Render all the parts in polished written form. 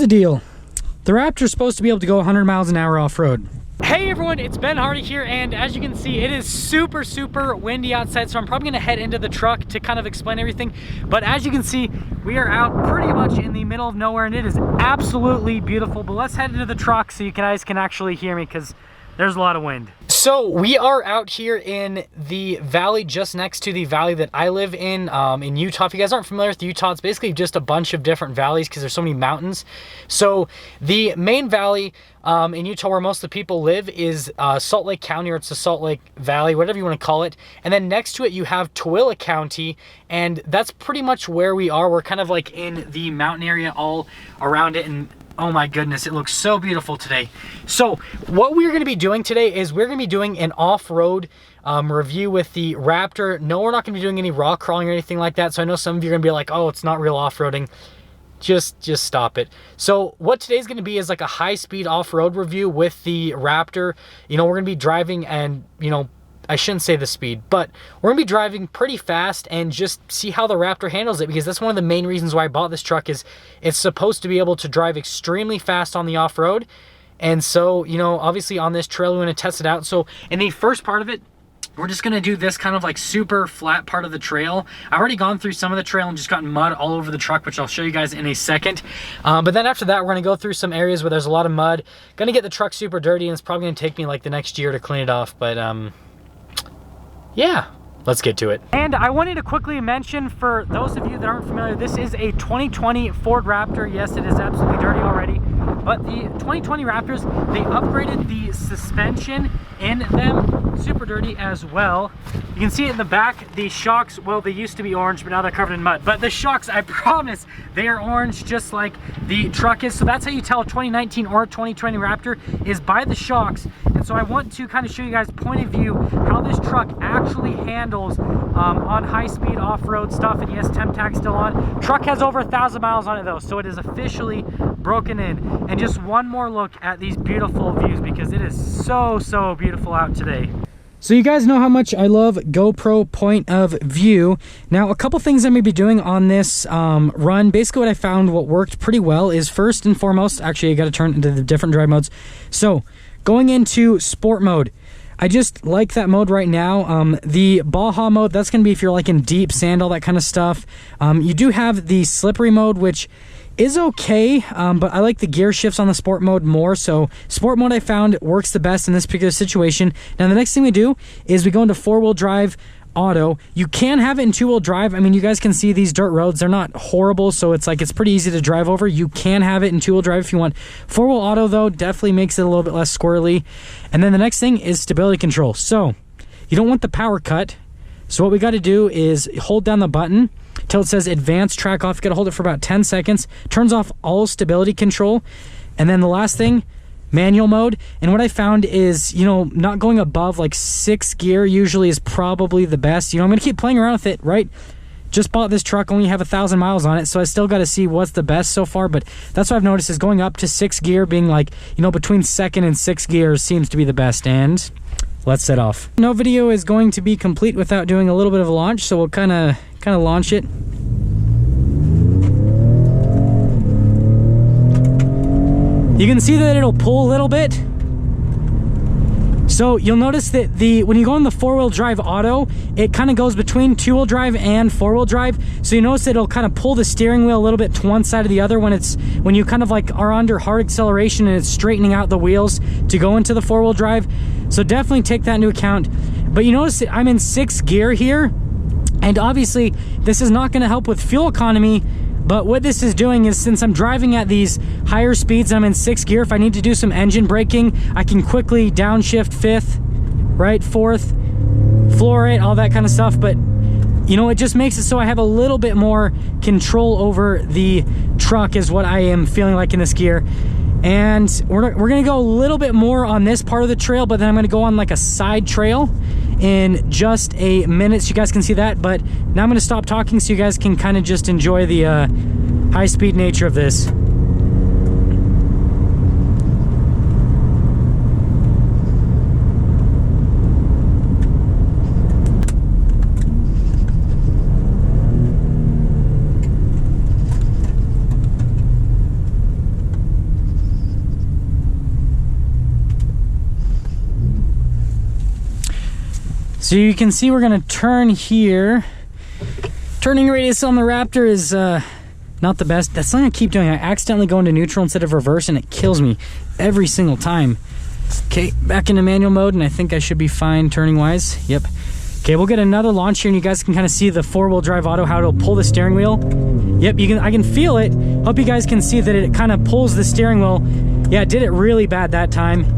the deal. The Raptor's supposed to be able to go 100 miles an hour off-road. Hey everyone, it's Ben Hardy here, and as you can see, it is super windy outside, so I'm probably gonna head into the truck to kind of explain everything. But as you can see, we are out pretty much in the middle of nowhere, and it is absolutely beautiful. But let's head into the truck so you guys can actually hear me, because there's a lot of wind. So we are out here in the valley just next to the valley that I live in Utah. If you guys aren't familiar with Utah, it's basically just a bunch of different valleys because there's so many mountains. So the main valley in Utah where most of the people live is Salt Lake County, or it's the Salt Lake Valley, whatever you want to call it. And then next to it you have Tooele County, and that's pretty much where we are. We're kind of like in the mountain area all around it, and oh my goodness, it looks so beautiful today. So what we're going to be doing today is we're going to be doing an off-road review with the Raptor. No, we're not going to be doing any rock crawling or anything like that. So I know some of you are going to be like, oh, it's not real off-roading. Just stop it. So what today's going to be is like a high-speed off-road review with the Raptor. You know, we're going to be driving and, you know, I shouldn't say the speed, but we're gonna be driving pretty fast and just see how the Raptor handles it, because that's one of the main reasons why I bought this truck. Is it's supposed to be able to drive extremely fast on the off-road. And so, you know, obviously on this trail we want to test it out. So in the first part of it, we're just gonna do this kind of like super flat part of the trail. I've already gone through some of the trail and just gotten mud all over the truck, which I'll show you guys in a second. But then after that, we're gonna go through some areas where there's a lot of mud. Gonna get the truck super dirty, and it's probably gonna take me like the next year to clean it off. But yeah, let's get to it. And I wanted to quickly mention, for those of you that aren't familiar, this is a 2020 Ford Raptor. Yes, it is absolutely dirty already. But the 2020 Raptors, they upgraded the suspension in them. Super dirty as well. You can see it in the back. The shocks, well, they used to be orange, but now they're covered in mud. But the shocks, I promise, they are orange just like the truck is. So that's how you tell a 2019 or 2020 Raptor, is by the shocks. And so I want to kind of show you guys point of view how this truck actually handles on high-speed off-road stuff. And yes, temp tag still on. Truck has over 1,000 miles on it though, so it is officially broken in. And just one more look at these beautiful views, because it is so beautiful out today. So you guys know how much I love GoPro point of view. Now, a couple things I'm going to be doing on this run. Basically what I found what worked pretty well is, first and foremost, actually I got to turn into the different drive modes. So going into sport mode, I just like that mode right now. The Baja mode, that's going to be if you're like in deep sand, all that kind of stuff. You do have the slippery mode, which is okay, but I like the gear shifts on the sport mode more. So sport mode I found works the best in this particular situation. Now the next thing we do is we go into 4-wheel drive auto. You can have it in 2-wheel drive. I mean, you guys can see these dirt roads, they're not horrible, so it's like it's pretty easy to drive over. You can have it in 2-wheel drive if you want. 4-wheel auto though definitely makes it a little bit less squirrely. And then the next thing is stability control. So you don't want the power cut. So what we got to do is hold down the button till it says advanced track off. You got to hold it for about 10 seconds. Turns off all stability control. And then the last thing, manual mode. And what I found is, you know, not going above like 6 gear usually is probably the best. You know, I'm going to keep playing around with it, right? Just bought this truck, only have 1,000 miles on it, so I still got to see what's the best so far. But that's what I've noticed, is going up to 6 gear, being like, you know, between 2nd and 6th gears seems to be the best. And let's set off. No video is going to be complete without doing a little bit of a launch, so we'll kind of launch it. You can see that it'll pull a little bit. So you'll notice that when you go on the 4-wheel drive auto, it kind of goes between 2-wheel drive and 4-wheel drive. So you notice that it'll kind of pull the steering wheel a little bit to one side or the other when you kind of like are under hard acceleration and it's straightening out the wheels to go into the 4-wheel drive. So definitely take that into account. But you notice that I'm in 6th gear here, and obviously this is not going to help with fuel economy. But what this is doing is, since I'm driving at these higher speeds, I'm in 6th gear, if I need to do some engine braking, I can quickly downshift 5th, right, 4th, floor it, all that kind of stuff. But, you know, it just makes it so I have a little bit more control over the truck, is what I am feeling like in this gear. And we're going to go a little bit more on this part of the trail, but then I'm going to go on like a side trail in just a minute so you guys can see that. But now I'm going to stop talking so you guys can kind of just enjoy the high-speed nature of this. So you can see we're gonna turn here. Turning radius on the Raptor is not the best. That's something I keep doing. I accidentally go into neutral instead of reverse, and it kills me every single time. Okay, back into manual mode, and I think I should be fine turning wise. Yep. Okay, we'll get another launch here, and you guys can kind of see the four-wheel drive auto, how it'll pull the steering wheel. Yep, I can feel it. Hope you guys can see that it kind of pulls the steering wheel. Yeah, it did it really bad that time.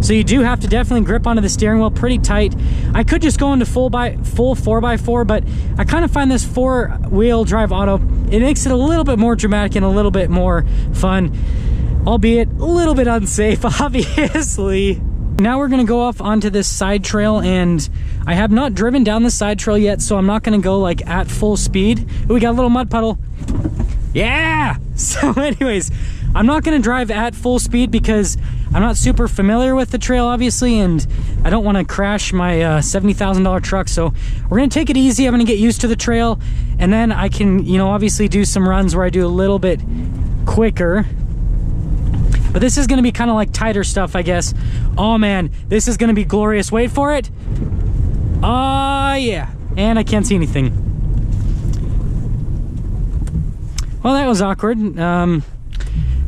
So you do have to definitely grip onto the steering wheel pretty tight. I could just go into full 4x4, but I kind of find this four-wheel drive auto, it makes it a little bit more dramatic and a little bit more fun, albeit a little bit unsafe, obviously. Now we're gonna go off onto this side trail, and I have not driven down the side trail yet, so I'm not gonna go like at full speed. Ooh, we got a little mud puddle. Yeah! So anyways, I'm not gonna drive at full speed because I'm not super familiar with the trail, obviously, and I don't want to crash my $70,000 truck. So we're gonna take it easy. I'm gonna get used to the trail, and then I can, you know, obviously do some runs where I do a little bit quicker. But this is gonna be kind of like tighter stuff, I guess. Oh man, this is gonna be glorious. Wait for it. Yeah. And I can't see anything. Well, that was awkward.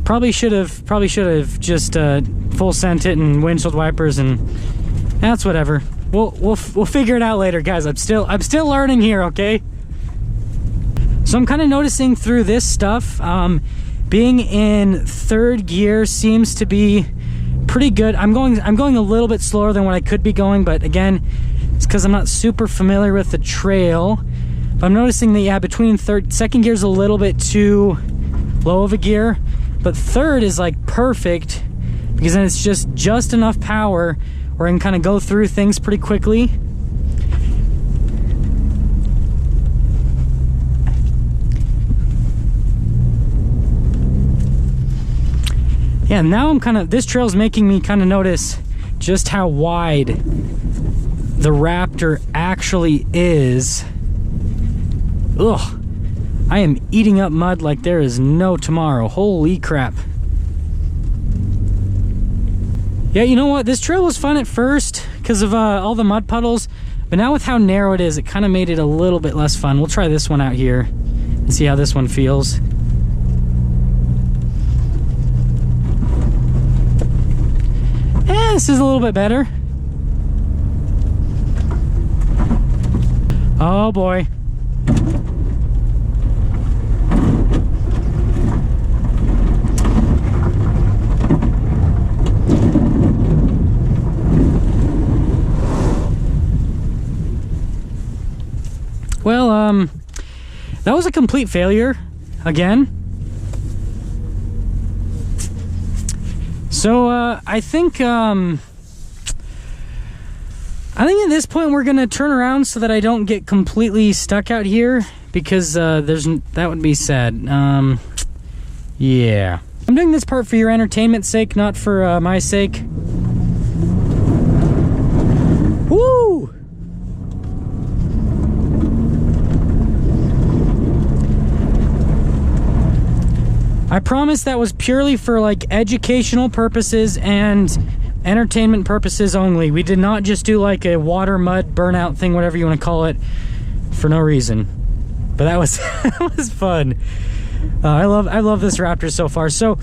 Probably should have just full sent it and windshield wipers, and that's whatever. We'll figure it out later, guys. I'm still learning here, okay? So I'm kind of noticing through this stuff, being in third gear seems to be pretty good. I'm going a little bit slower than what I could be going, but again, it's because I'm not super familiar with the trail. But I'm noticing that, yeah, between second gear is a little bit too low of a gear, but third is like perfect because then it's just enough power where I can kind of go through things pretty quickly. Yeah, now this trail's making me kind of notice just how wide the Raptor actually is. Ugh. I am eating up mud like there is no tomorrow. Holy crap. Yeah, you know what? This trail was fun at first because of all the mud puddles, but now with how narrow it is, it kind of made it a little bit less fun. We'll try this one out here and see how this one feels. This is a little bit better. Oh boy. Well, that was a complete failure again. So I think at this point we're gonna turn around so that I don't get completely stuck out here, because that would be sad. Yeah, I'm doing this part for your entertainment's sake, not for my sake. Woo! I promise that was purely for like educational purposes and entertainment purposes only. We did not just do like a water mud burnout thing, whatever you want to call it, for no reason. But that was that was fun. I love this Raptor so far. So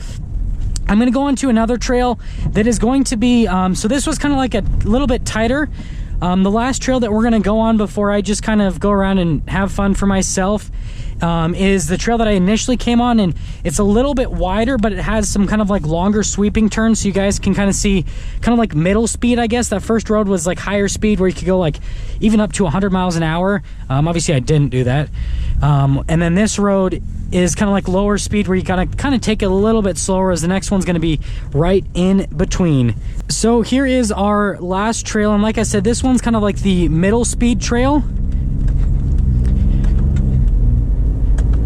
I'm gonna go on to another trail that is going to be so this was kind of like a little bit tighter. The last trail that we're gonna go on before I just kind of go around and have fun for myself is the trail that I initially came on, and it's a little bit wider, but it has some kind of like longer sweeping turns, so you guys can kind of see kind of like middle speed, I guess. That first road was like higher speed where you could go like even up to 100 miles an hour. Obviously I didn't do that. And then this road is kind of like lower speed where you gotta kind of take it a little bit slower, as the next one's gonna be right in between. So here is our last trail, and like I said, this one's kind of like the middle speed trail.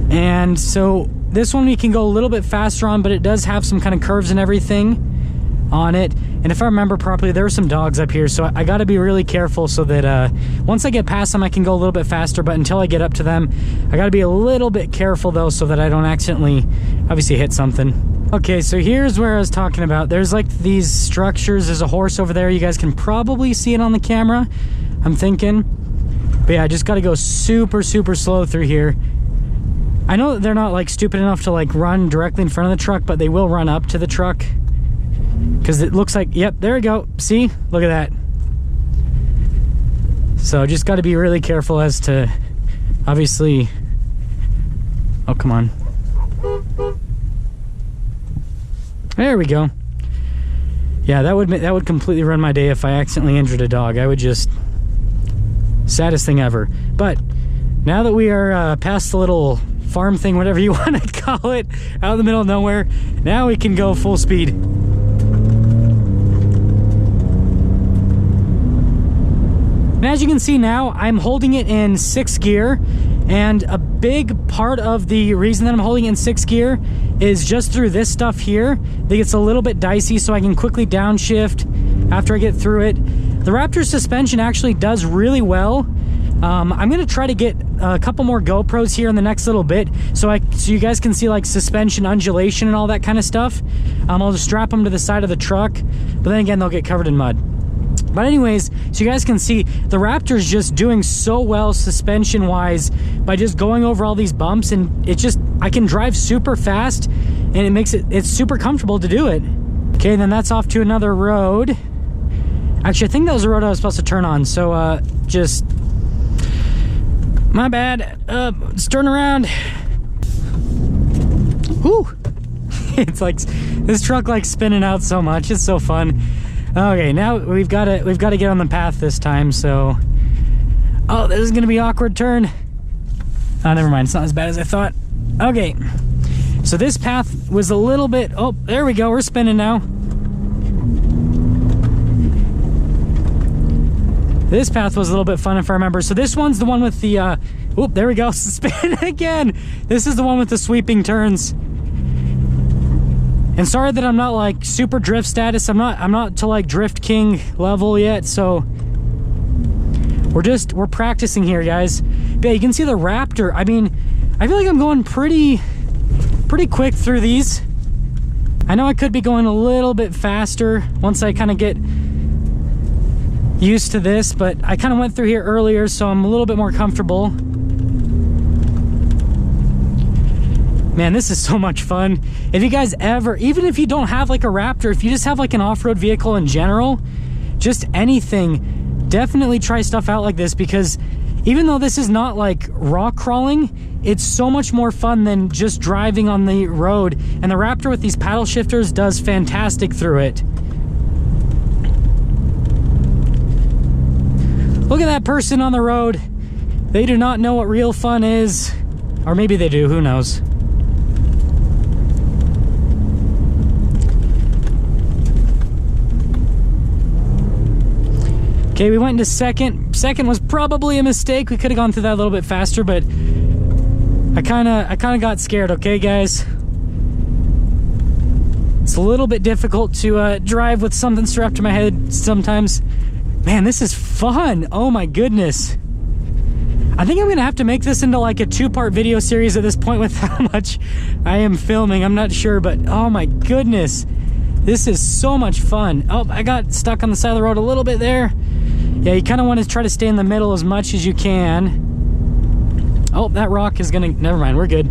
And so this one we can go a little bit faster on, but it does have some kind of curves and everything on it. And if I remember properly, there were some dogs up here, so I got to be really careful so that once I get past them, I can go a little bit faster. But until I get up to them, I got to be a little bit careful though, so that I don't accidentally obviously hit something. Okay, so here's where I was talking about. There's like these structures. There's a horse over there. You guys can probably see it on the camera. I'm thinking. But yeah, I just got to go super, super slow through here. I know that they're not like stupid enough to like run directly in front of the truck, but they will run up to the truck. Because it looks like, yep, there we go. See? Look at that. So just got to be really careful as to, obviously, oh, come on. There we go. Yeah, that would completely ruin my day if I accidentally injured a dog. I would just, saddest thing ever. But now that we are past the little farm thing, whatever you want to call it, out in the middle of nowhere, now we can go full speed. And as you can see now, I'm holding it in 6th gear, and a big part of the reason that I'm holding it in 6th gear is just through this stuff here that gets a little bit dicey, so I can quickly downshift after I get through it. The Raptor suspension actually does really well. I'm gonna try to get a couple more GoPros here in the next little bit, so you guys can see like suspension undulation and all that kind of stuff. I'll just strap them to the side of the truck, but then again, they'll get covered in mud. But anyways, so you guys can see the Raptor's just doing so well suspension wise by just going over all these bumps, and I can drive super fast, and it's super comfortable to do it. Okay, then that's off to another road. Actually, I think that was the road I was supposed to turn on, so just my bad. Let's turn around. Whew. It's like this truck likes spinning out so much. It's so fun. Okay, now we've got to get on the path this time. So, oh, this is gonna be an awkward turn. Oh, never mind. It's not as bad as I thought. Okay, so this path was a little bit. Oh, there we go. We're spinning now. This path was a little bit fun if I remember. So this one's the one with the. Oh, there we go. Spin again. This is the one with the sweeping turns. And sorry that I'm not like super drift status. I'm not to like drift king level yet, so we're practicing here, guys. But yeah, you can see the Raptor. I mean, I feel like I'm going pretty quick through these. I know I could be going a little bit faster once I kind of get used to this, but I kind of went through here earlier, so I'm a little bit more comfortable. Man, this is so much fun. If you guys ever, even if you don't have like a Raptor, if you just have like an off-road vehicle in general, just anything, definitely try stuff out like this, because even though this is not like rock crawling, it's so much more fun than just driving on the road. And the Raptor with these paddle shifters does fantastic through it. Look at that person on the road. They do not know what real fun is. Or maybe they do, who knows. Okay, we went into second. Second was probably a mistake. We could have gone through that a little bit faster, but I kind of got scared, okay, guys? It's a little bit difficult to drive with something strapped to my head sometimes. Man, this is fun. Oh my goodness. I think I'm gonna have to make this into like a 2-part video series at this point with how much I am filming. I'm not sure, but oh my goodness. This is so much fun. Oh, I got stuck on the side of the road a little bit there. Yeah, you kind of want to try to stay in the middle as much as you can. Oh, that rock is gonna, never mind, we're good.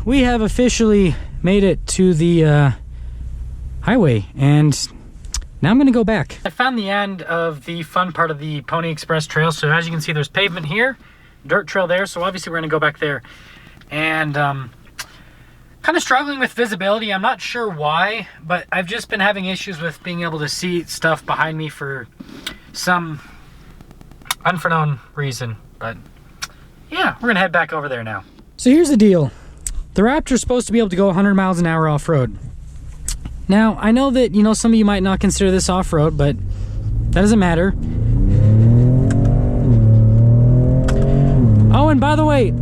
We have officially made it to the highway, and now I'm gonna go back. I found the end of the fun part of the Pony Express trail. So as you can see, there's pavement here, dirt trail there. So obviously we're gonna go back there, and kind of struggling with visibility. I'm not sure why, but I've just been having issues with being able to see stuff behind me for some unforeknown reason. But yeah, we're gonna head back over there now. So here's the deal. The Raptor's supposed to be able to go 100 miles an hour off-road. Now, I know that, you know, some of you might not consider this off-road, but that doesn't matter. Oh, and by the way,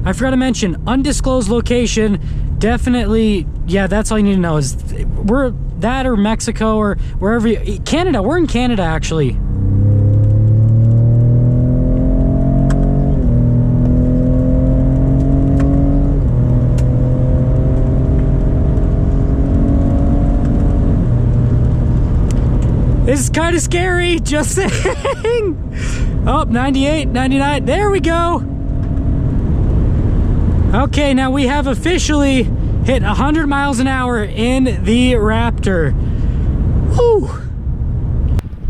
I forgot to mention, undisclosed location. Definitely, yeah, that's all you need to know is we're that or Mexico or wherever you, Canada. We're in Canada, actually. This is kind of scary, just saying. Oh, 98, 99, there we go. Okay, now we have officially hit 100 miles an hour in the Raptor. Woo!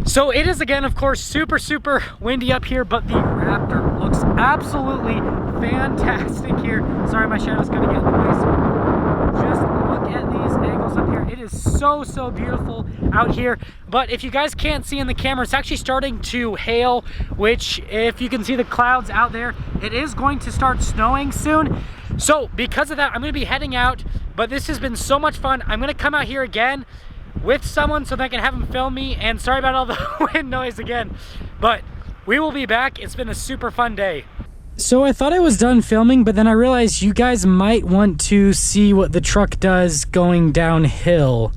So it is again, of course, super, super windy up here, but the Raptor looks absolutely fantastic here. Sorry, my shadow's gonna get in the way. So just look at these angles up here. It is so, so beautiful out here. But if you guys can't see in the camera, it's actually starting to hail, which if you can see the clouds out there, it is going to start snowing soon. So because of that, I'm gonna be heading out, but this has been so much fun. I'm gonna come out here again with someone so that I can have them film me, and sorry about all the wind noise again, but we will be back. It's been a super fun day. So I thought I was done filming, but then I realized you guys might want to see what the truck does going downhill.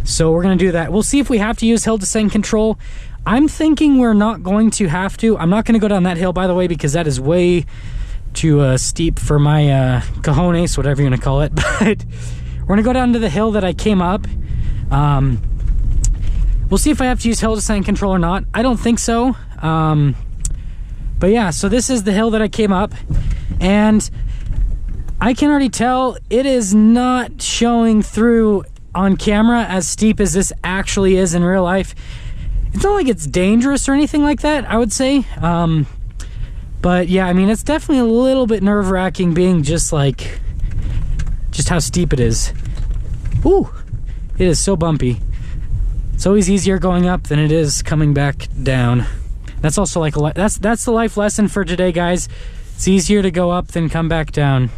So we're gonna do that. We'll see if we have to use hill descent control. I'm thinking we're not going to have to. I'm not gonna go down that hill, by the way, because that is way too steep for my cojones, whatever you're gonna call it. But we're gonna go down to the hill that I came up. We'll see if I have to use hill descent control or not. I don't think so. But yeah, so this is the hill that I came up, and I can already tell it is not showing through on camera as steep as this actually is in real life. It's not like it's dangerous or anything like that, I would say. But yeah, I mean, it's definitely a little bit nerve-wracking being just how steep it is. Ooh, it is so bumpy. It's always easier going up than it is coming back down. That's also like that's the life lesson for today, guys. It's easier to go up than come back down.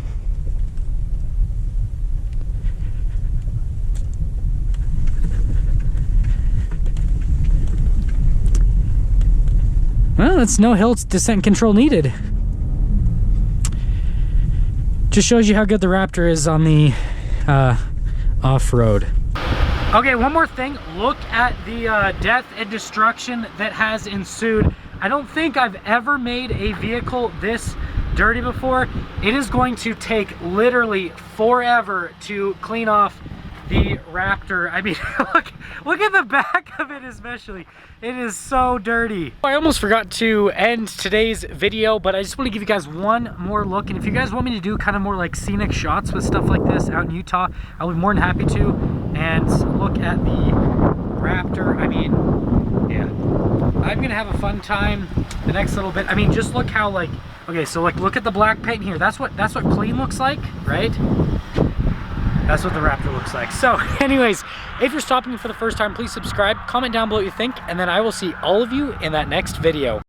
Well, it's no hill descent control needed. Just shows you how good the Raptor is on the off-road. Okay, one more thing. Look at the death and destruction that has ensued. I don't think I've ever made a vehicle this dirty before. It is going to take literally forever to clean off the Raptor. I mean, look at the back of it especially. It is so dirty. I almost forgot to end today's video, but I just want to give you guys one more look. And if you guys want me to do kind of more like scenic shots with stuff like this out in Utah, I'll be more than happy to. And look at the Raptor. I mean, yeah, I'm gonna have a fun time the next little bit. I mean, just look how like, okay, so like look at the black paint here. That's what clean looks like, right? That's what the Raptor looks like. So anyways, if you're stopping for the first time, please subscribe, comment down below what you think, and then I will see all of you in that next video.